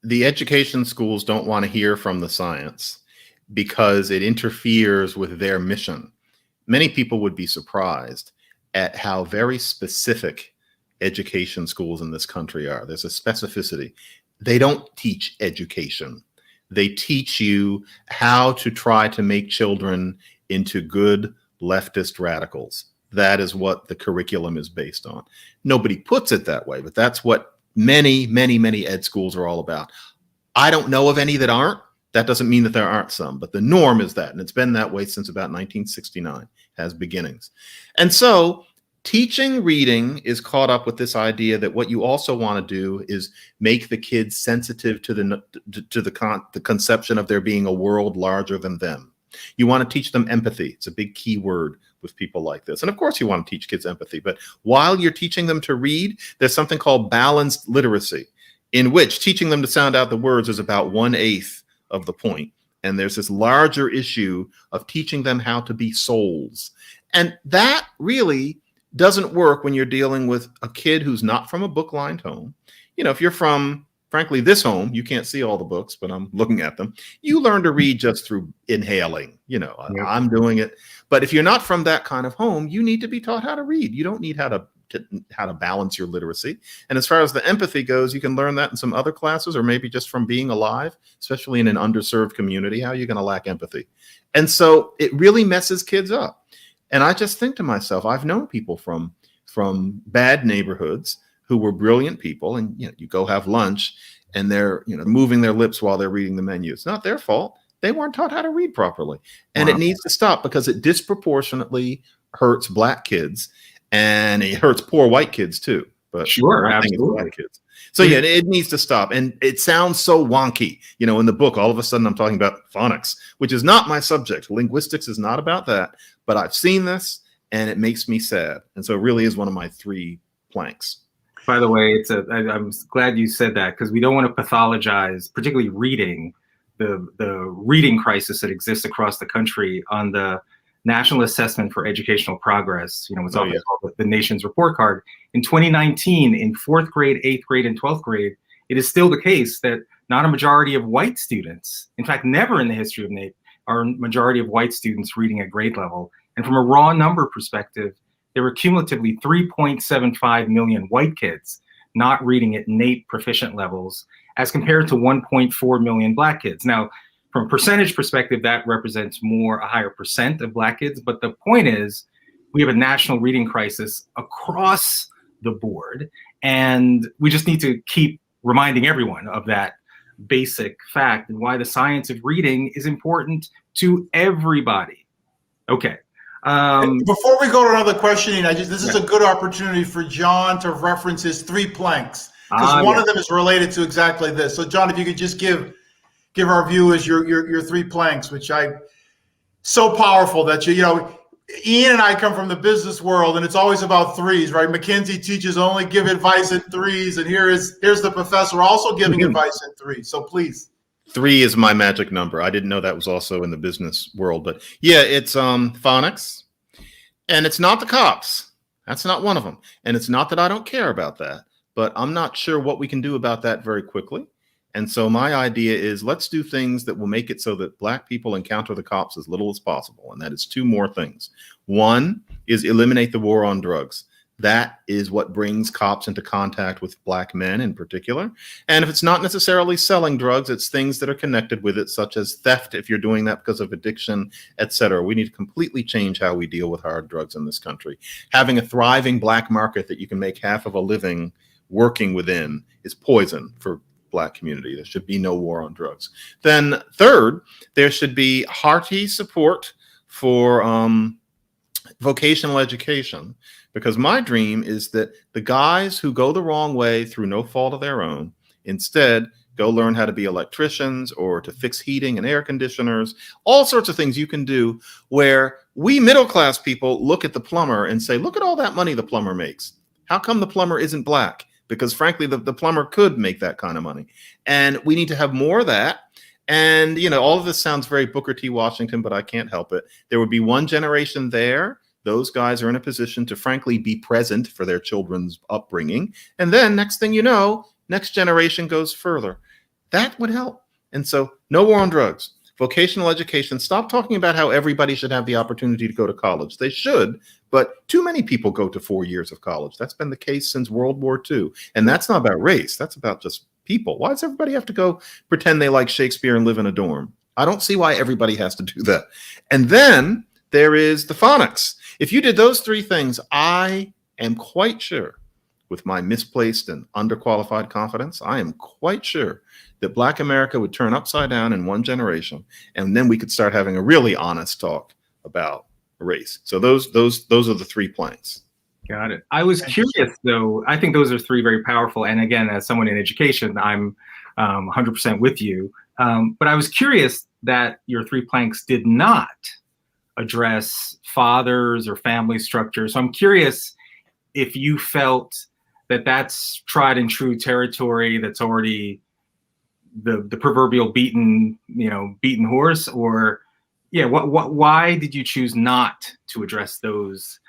The education schools don't want to hear from the science because it interferes with their mission. Many people would be surprised at how very specific education schools in this country are. There's a specificity. They don't teach education. They teach you how to try to make children into good leftist radicals. That is what the curriculum is based on. Nobody puts it that way, but that's what many, many, many ed schools are all about. I don't know of any that aren't. That doesn't mean that there aren't some, but the norm is that, and it's been that way since about 1969, has beginnings. And so teaching reading is caught up with this idea that what you also want to do is make the kids sensitive to the conception of there being a world larger than them. You want to teach them empathy. It's a big key word with people like this. And of course you want to teach kids empathy, but while you're teaching them to read, there's something called balanced literacy, in which teaching them to sound out the words is about 1/8 of the point. And there's this larger issue of teaching them how to be souls. And that really doesn't work when you're dealing with a kid who's not from a book-lined home. If you're from, frankly, this home, you can't see all the books, but I'm looking at them. You learn to read just through inhaling. Yep. I'm doing it. But if you're not from that kind of home, you need to be taught how to read. You don't need how to balance your literacy. And as far as the empathy goes, you can learn that in some other classes, or maybe just from being alive, especially in an underserved community. How are you going to lack empathy? And so it really messes kids up. And I just think to myself, I've known people from bad neighborhoods who were brilliant people, and you go have lunch and they're moving their lips while they're reading the menu. It's not their fault. They weren't taught how to read properly. And It needs to stop, because it disproportionately hurts Black kids. And it hurts poor white kids too. But sure, absolutely. Black kids. So yeah, it needs to stop. And it sounds so wonky. You know, in the book, all of a sudden I'm talking about phonics, which is not my subject. Linguistics is not about that. But I've seen this and it makes me sad. And so it really is one of my 3 planks. By the way, I'm glad you said that, because we don't want to pathologize, particularly reading, the reading crisis that exists across the country. On the National Assessment for Educational Progress, you know, it's often called the nation's report card. In 2019, in 4th grade, 8th grade, and 12th grade, it is still the case that not a majority of white students, in fact, never in the history of NAEP, are a majority of white students reading at grade level. And from a raw number perspective, there were cumulatively 3.75 million white kids not reading at NAEP proficient levels, as compared to 1.4 million Black kids. Now, from a percentage perspective, that represents a higher percent of Black kids. But the point is, we have a national reading crisis across the board. And we just need to keep reminding everyone of that basic fact and why the science of reading is important to everybody. Okay. Before we go to another questioning, this is a good opportunity for John to reference his 3 planks, because one of them is related to exactly this. So John, if you could just give our viewers your 3 planks, which so powerful that you know, Ian and I come from the business world, and it's always about 3s, right? McKinsey teaches only give advice in 3s, and here's the professor also giving advice in 3s. So please. 3 is my magic number. I didn't know that was also in the business world, but yeah, it's phonics, and it's not the cops. That's not one of them. And it's not that I don't care about that, but I'm not sure what we can do about that very quickly. And so my idea is, let's do things that will make it so that Black people encounter the cops as little as possible. And that is 2 more things. One is eliminate the war on drugs. That is what brings cops into contact with Black men in particular. And if it's not necessarily selling drugs, it's things that are connected with it, such as theft, if you're doing that because of addiction, etc. We need to completely change how we deal with hard drugs in this country. Having a thriving Black market that you can make half of a living working within is poison for Black community. There should be no war on drugs. Then third, there should be hearty support for vocational education, because my dream is that the guys who go the wrong way through no fault of their own instead go learn how to be electricians or to fix heating and air conditioners, all sorts of things you can do, where we middle class people look at the plumber and say, look at all that money the plumber makes. How come the plumber isn't Black? Because frankly, the plumber could make that kind of money. And we need to have more of that. And, you know, all of this sounds very Booker T. Washington, but I can't help it. There would be one generation there. Those guys are in a position to frankly be present for their children's upbringing. And then next thing you know, next generation goes further. That would help. And so no war on drugs. Vocational education. Stop talking about how everybody should have the opportunity to go to college. They should, but too many people go to 4 years of college. That's been the case since World War II. And that's not about race. That's about just people. Why does everybody have to go pretend they like Shakespeare and live in a dorm? I don't see why everybody has to do that. And then there is the phonics. If you did those 3 things, I am quite sure, with my misplaced and underqualified confidence, I am quite sure that Black America would turn upside down in 1 generation, and then we could start having a really honest talk about race. So those are the 3 planks. Got it. I was curious, though. I think those are 3 very powerful. And again, as someone in education, I'm 100% with you. But I was curious that your 3 planks did not address fathers or family structure. So I'm curious if you felt that that's tried and true territory, that's already the proverbial beaten horse, or why did you choose not to address those?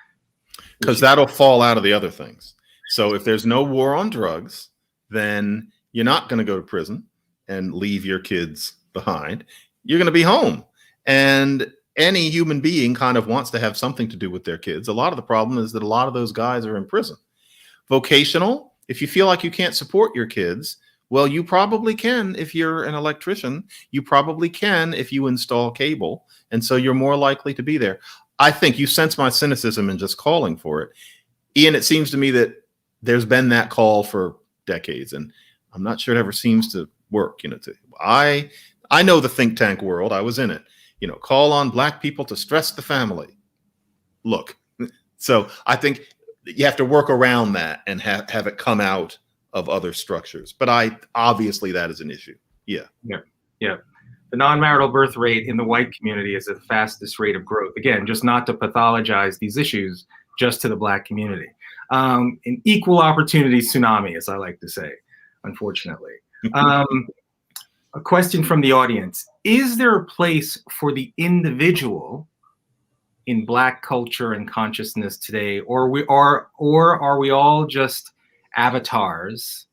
Because that'll fall out of the other things. So if there's no war on drugs, then you're not going to go to prison and leave your kids behind. You're going to be home. And any human being kind of wants to have something to do with their kids. A lot of the problem is that a lot of those guys are in prison. Vocational, if you feel like you can't support your kids, well, you probably can if you're an electrician. You probably can if you install cable. And so you're more likely to be there. I think you sense my cynicism in just calling for it. Ian, it seems to me that there's been that call for decades, and I'm not sure it ever seems to work. I know the think tank world. I was in it. Call on Black people to stress the family. Look, so I think you have to work around that and have it come out of other structures. But obviously that is an issue. Yeah. Yeah. The non-marital birth rate in the white community is the fastest rate of growth. Again, just not to pathologize these issues just to the Black community. An equal opportunity tsunami, as I like to say, unfortunately. A question from the audience. Is there a place for the individual in Black culture and consciousness today, or are we all just avatars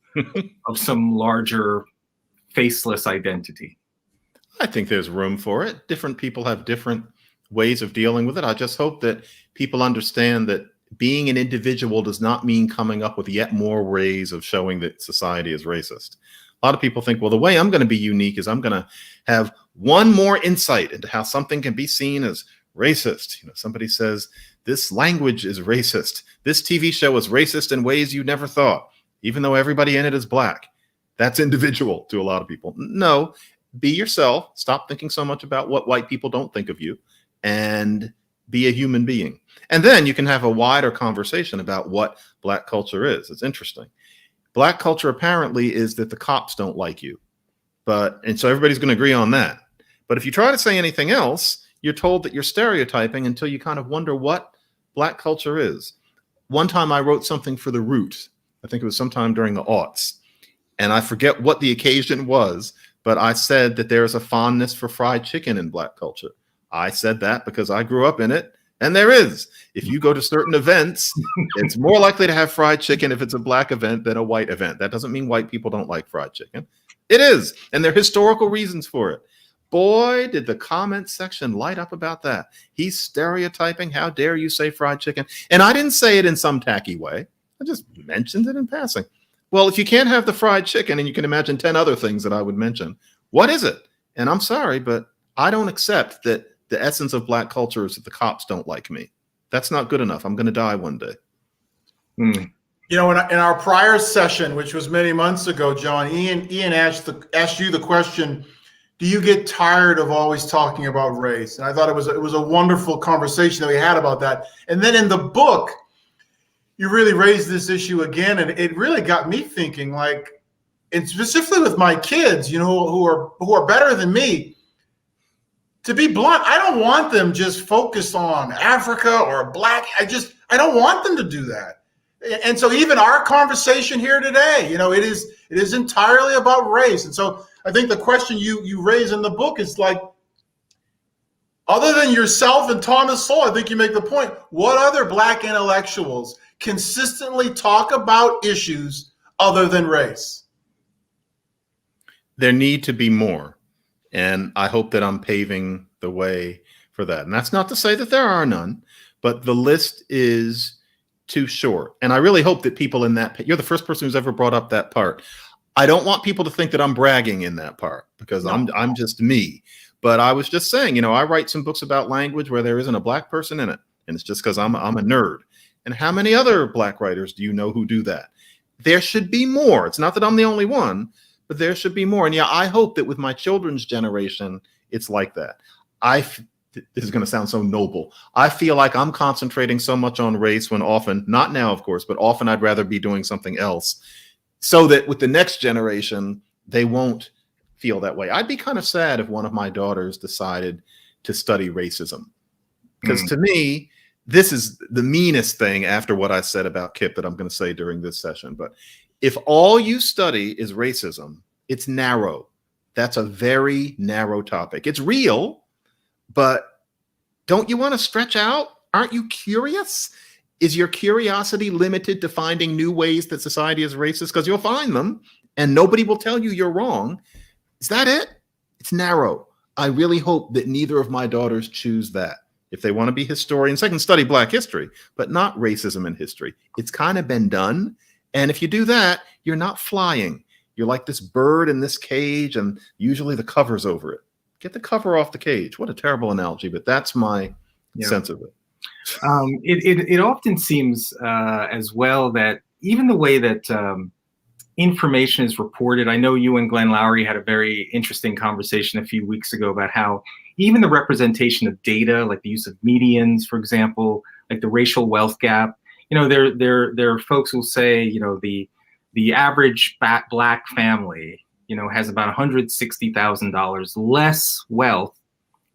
of some larger faceless identity? I think there's room for it. Different people have different ways of dealing with it. I just hope that people understand that being an individual does not mean coming up with yet more ways of showing that society is racist. A lot of people think, well, the way I'm going to be unique is I'm going to have one more insight into how something can be seen as racist. Somebody says this language is racist. This TV show is racist in ways you never thought, even though everybody in it is Black. That's individual to a lot of people. No, be yourself. Stop thinking so much about what white people don't think of you, and be a human being. And then you can have a wider conversation about what Black culture is. It's interesting. Black culture apparently is that the cops don't like you. And so everybody's going to agree on that. But if you try to say anything else, you're told that you're stereotyping until you kind of wonder what Black culture is. One time I wrote something for The Root. I think it was sometime during the aughts. And I forget what the occasion was, but I said that there is a fondness for fried chicken in Black culture. I said that because I grew up in it, and there is. If you go to certain events, it's more likely to have fried chicken if it's a Black event than a white event. That doesn't mean white people don't like fried chicken. It is, and there are historical reasons for it. Boy, did the comment section light up about that. He's stereotyping. How dare you say fried chicken? And I didn't say it in some tacky way. I just mentioned it in passing. Well, if you can't have the fried chicken, and you can imagine 10 other things that I would mention, what is it? And I'm sorry, but I don't accept that the essence of Black culture is that the cops don't like me. That's not good enough. I'm going to die one day. In our prior session, which was many months ago, John, Ian asked you the question, do you get tired of always talking about race? And I thought it was a wonderful conversation that we had about that. And then in the book, you really raised this issue again, and it really got me thinking, and specifically with my kids, who are better than me. To be blunt, I don't want them just focused on Africa or Black. I don't want them to do that. And so even our conversation here today, it is entirely about race. And so I think the question you raise in the book is other than yourself and Thomas Sowell, I think you make the point, what other Black intellectuals consistently talk about issues other than race? There need to be more. And I hope that I'm paving the way for that. And that's not to say that there are none, but the list is too short. And I really hope that people in that, you're the first person who's ever brought up that part. I don't want people to think that I'm bragging in that part, because I'm just me. But I was just saying, I write some books about language where there isn't a Black person in it. And it's just because I'm a nerd. And how many other Black writers do you know who do that? There should be more. It's not that I'm the only one, but there should be more. And yeah, I hope that with my children's generation, it's like that. This is going to sound so noble. I feel like I'm concentrating so much on race when often, not now, of course, but often I'd rather be doing something else, so that with the next generation, they won't feel that way. I'd be kind of sad if one of my daughters decided to study racism, because to me, this is the meanest thing after what I said about KIPP that I'm going to say during this session. But if all you study is racism, it's narrow. That's a very narrow topic. It's real, but don't you want to stretch out? Aren't you curious? Is your curiosity limited to finding new ways that society is racist? Because you'll find them and nobody will tell you you're wrong. Is that it? It's narrow. I really hope that neither of my daughters choose that. If they want to be historians, they can study Black history, but not racism in history. It's kind of been done. And if you do that, you're not flying. You're like this bird in this cage, and usually the cover's over it. Get the cover off the cage. What a terrible analogy, but that's my sense of it. It often seems as well that even the way that information is reported, I know you and Glenn Lowry had a very interesting conversation a few weeks ago about how even the representation of data, like the use of medians, for example, like the racial wealth gap, there are folks who will say, the average black family, has about $160,000 less wealth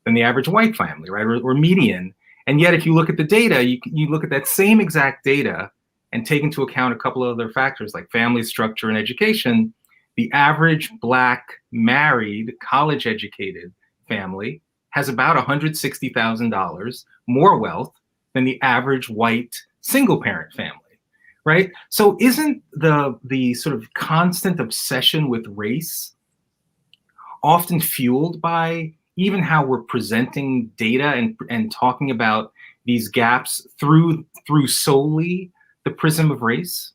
than the average white family, right? Or median. And yet, if you look at the data, you look at that same exact data and take into account a couple of other factors like family structure and education, the average black married, college-educated family has about $160,000 more wealth than the average white single-parent family, right? So isn't the sort of constant obsession with race often fueled by even how we're presenting data and talking about these gaps through solely the prism of race?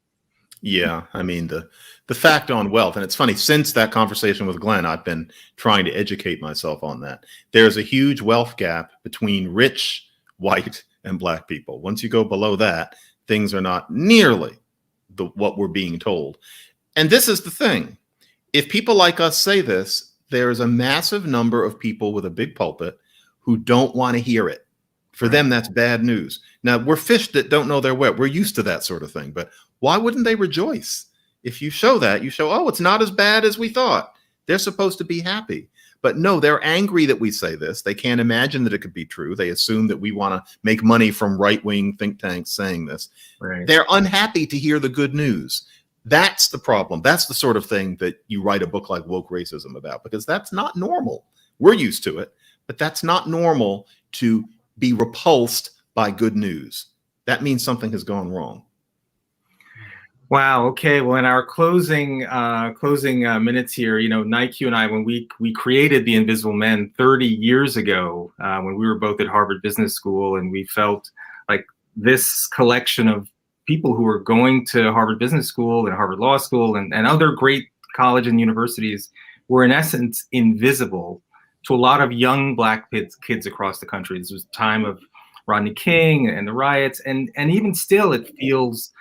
Yeah, I mean the fact on wealth, and it's funny, since that conversation with Glenn, I've been trying to educate myself on that. There's a huge wealth gap between rich white and black people. Once you go below that, things are not nearly what we're being told. And this is the thing. If people like us say this, there's a massive number of people with a big pulpit who don't want to hear it. For them, that's bad news. Now, we're fish that don't know their way. We're used to that sort of thing. But why wouldn't they rejoice? If you show that, you show, oh, it's not as bad as we thought. They're supposed to be happy. But no, they're angry that we say this. They can't imagine that it could be true. They assume that we want to make money from right-wing think tanks saying this. Right. They're unhappy to hear the good news. That's the problem. That's the sort of thing that you write a book like Woke Racism about, because that's not normal. We're used to it, but that's not normal to be repulsed by good news. That means something has gone wrong. Wow. Okay. Well, in our closing minutes here, Nike and I, when we created the Invisible Men 30 years ago, when we were both at Harvard Business School, and we felt like this collection of people who were going to Harvard Business School and Harvard Law School and other great colleges and universities were in essence invisible to a lot of young black kids across the country. This was the time of Rodney King and the riots, and even still, it feels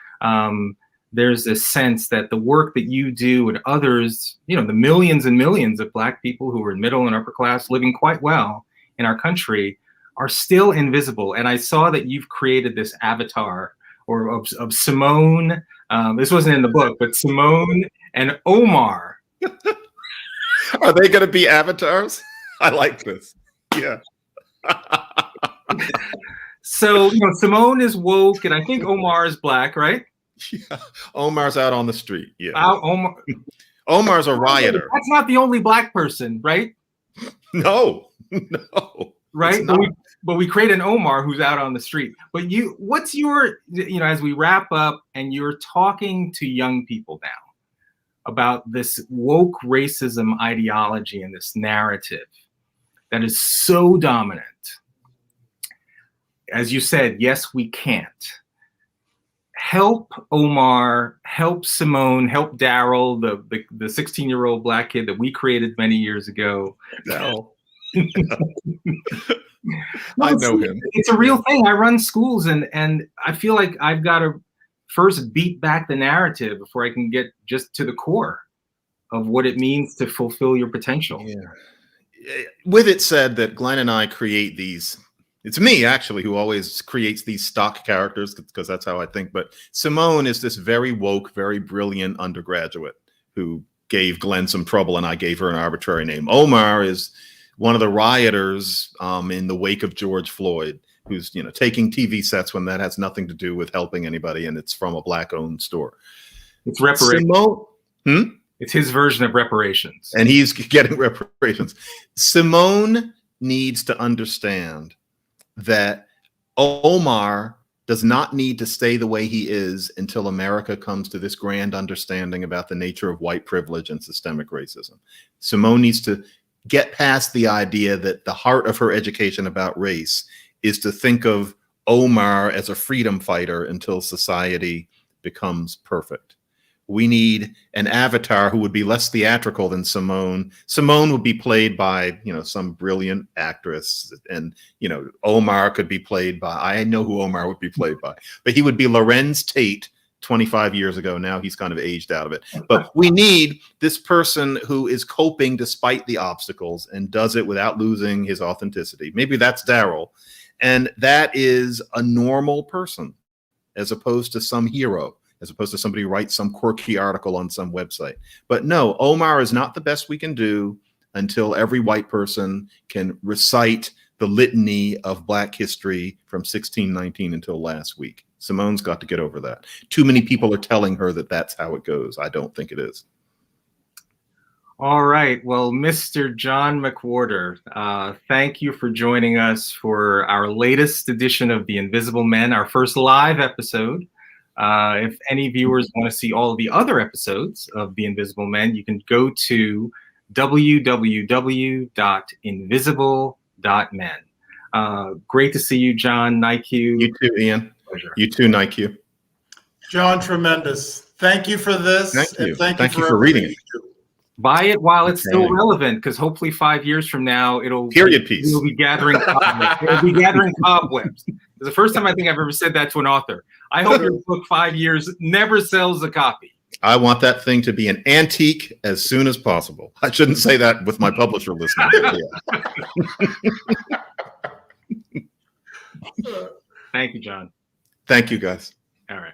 there's a sense that the work that you do and others, the millions and millions of black people who are in middle and upper class living quite well in our country are still invisible. And I saw that you've created this avatar of Simone. This wasn't in the book, but Simone and Omar. Are they going to be avatars? I like this. Yeah. So, Simone is woke, and I think Omar is black, right? Yeah. Omar's out on the street. Yeah. Omar's a rioter. That's not the only black person, right? No. Right? But we create an Omar who's out on the street. But what's your, as we wrap up and you're talking to young people now about this woke racism ideology and this narrative that is so dominant. As you said, yes, we can't. Help Omar, help Simone, help Darryl, the 16-year-old black kid that we created many years ago. No. I know him. It's a real thing. I run schools, and I feel like I've got to first beat back the narrative before I can get just to the core of what it means to fulfill your potential. Yeah. With it said that Glenn and I create these, it's me actually who always creates these stock characters because that's how I think. But Simone is this very woke, very brilliant undergraduate who gave Glenn some trouble, and I gave her an arbitrary name. Omar is one of the rioters in the wake of George Floyd, who's taking TV sets when that has nothing to do with helping anybody, and it's from a black-owned store. It's reparations. It's his version of reparations, and he's getting reparations. Simone needs to understand that Omar does not need to stay the way he is until America comes to this grand understanding about the nature of white privilege and systemic racism. Simone needs to get past the idea that the heart of her education about race is to think of Omar as a freedom fighter until society becomes perfect. We need an avatar who would be less theatrical than Simone. Simone would be played by, some brilliant actress, and, Omar could be played by, I know who Omar would be played by, but he would be Lorenz Tate 25 years ago. Now he's kind of aged out of it. But we need this person who is coping despite the obstacles and does it without losing his authenticity. Maybe that's Darryl. And that is a normal person as opposed to some hero. as opposed to somebody who writes some quirky article on some website. But no, Omar is not the best we can do until every white person can recite the litany of Black history from 1619 until last week. Simone's got to get over that. Too many people are telling her that that's how it goes. I don't think it is. All right. Well, Mr. John McWhorter, thank you for joining us for our latest edition of The Invisible Men, our first live episode. If any viewers want to see all of the other episodes of The Invisible Men, you can go to www.invisible.men. Great to see you, John. Nike. You too, Ian. Pleasure. You too, Nike. John, tremendous. Thank you for this. Thank you. And thank you for reading it. Buy it while it's still relevant, because hopefully 5 years from now it'll period piece. It'll be gathering cobwebs. It'll be gathering cobwebs. It's the first time I think I've ever said that to an author. I hope your book 5 years never sells a copy. I want that thing to be an antique as soon as possible. I shouldn't say that with my publisher listening. Thank you, John. Thank you, guys. All right.